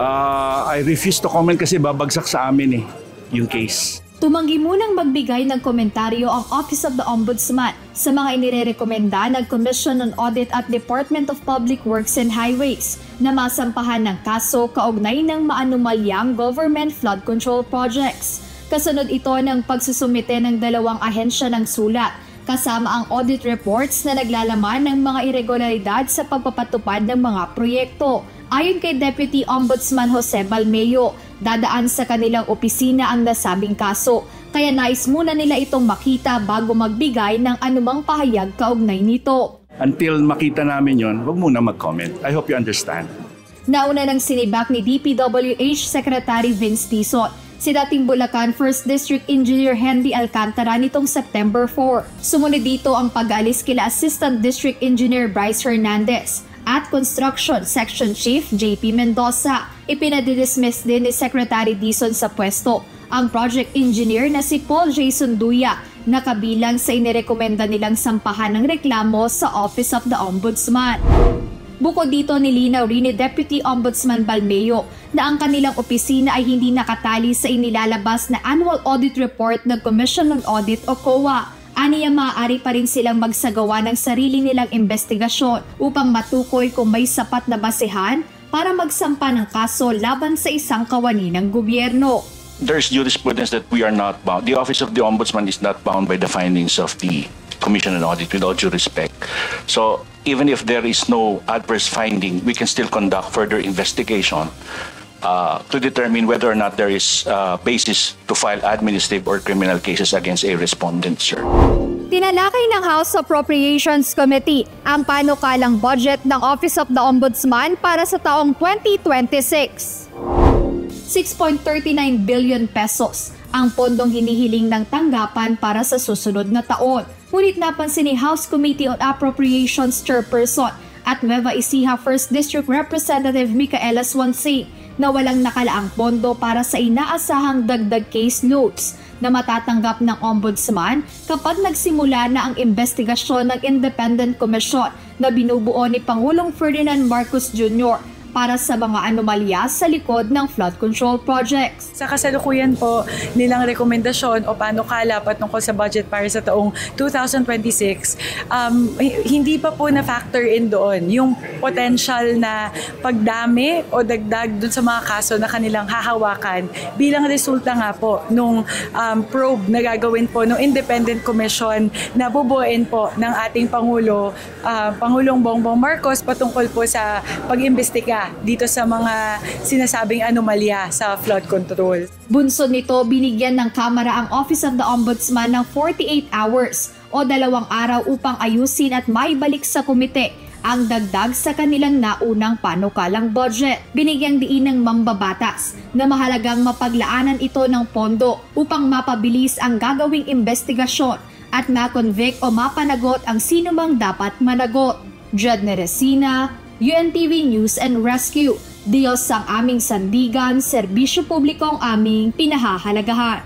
I refuse to comment kasi babagsak sa amin yung case. Tumanggi munang magbigay ng komentaryo ang Office of the Ombudsman sa mga inirerekomenda ng Commission on Audit at Department of Public Works and Highways na masampahan ng kaso kaugnay ng maanumalyang government flood control projects. Kasunod ito ng pagsusumite ng 2 ahensya ng sulat kasama ang audit reports na naglalaman ng mga irregularidad sa pagpapatupad ng mga proyekto. Ayon kay Deputy Ombudsman Jose Balmeo, dadaan sa kanilang opisina ang nasabing kaso, kaya nais muna nila itong makita bago magbigay ng anumang pahayag kaugnay nito. Until makita namin yon, wag muna mag-comment. I hope you understand. Nauna nang sinibak ni DPWH Secretary Vince Tizon si dating Bulacan 1st District Engineer Henry Alcantara nitong September 4. Sumunod dito ang pag-alis kila Assistant District Engineer Bryce Hernandez at Construction Section Chief JP Mendoza. Ipinadidismiss din ni Secretary Dizon sa pwesto ang project engineer na si Paul Jason Duya na kabilang sa inirekomenda nilang sampahan ng reklamo sa Office of the Ombudsman. Bukod dito, nilinaw rin ni Deputy Ombudsman Balmeo na ang kanilang opisina ay hindi nakatali sa inilalabas na Annual Audit Report ng Commission on Audit o COA. Aniya maaari pa rin silang magsagawa ng sarili nilang investigasyon upang matukoy kung may sapat na basehan para magsampa ng kaso laban sa isang kawani ng gobyerno. There's jurisprudence that we are not bound. The Office of the Ombudsman is not bound by the findings of the Commission on Audit, with all due respect. So even if there is no adverse finding, we can still conduct further investigation to determine whether or not there is basis to file administrative or criminal cases against a respondent, sir. Tinalakay ng House Appropriations Committee ang panukalang budget ng Office of the Ombudsman para sa taong 2026. 6.39 billion pesos ang pondong hinihiling ng tanggapan para sa susunod na taon. Ngunit napansin ni House Committee on Appropriations Chairperson at Nueva Ecija 1st District Representative Micaela Swansea na walang nakalaang pondo para sa inaasahang dagdag case loads na matatanggap ng Ombudsman kapag nagsimula na ang investigasyon ng Independent Commission na binubuo ni Pangulong Ferdinand Marcos Jr. para sa mga anomalya sa likod ng flood control projects. Sa kasalukuyan po nilang rekomendasyon o panukala patungkol sa budget para sa taong 2026, hindi pa po na-factor in doon yung potential na pagdami o dagdag doon sa mga kaso na kanilang hahawakan bilang resulta nga po nung probe na gagawin po ng Independent Commission na bubuuin po ng ating Pangulong Bongbong Marcos patungkol po sa pag-imbestiga dito sa mga sinasabing anomalya sa flood control. Bunsod nito, binigyan ng Kamara ang Office of the Ombudsman ng 48 hours o 2 araw upang ayusin at maibalik sa komite ang dagdag sa kanilang naunang panukalang budget. Binigyang diin ng mambabatas na mahalagang mapaglaanan ito ng pondo upang mapabilis ang gagawing investigasyon at ma-convict o mapanagot ang sinumang dapat managot. Jedne Resina, UNTV News and Rescue. Diyos ang aming sandigan, serbisyo publiko ang aming pinahahalagahan.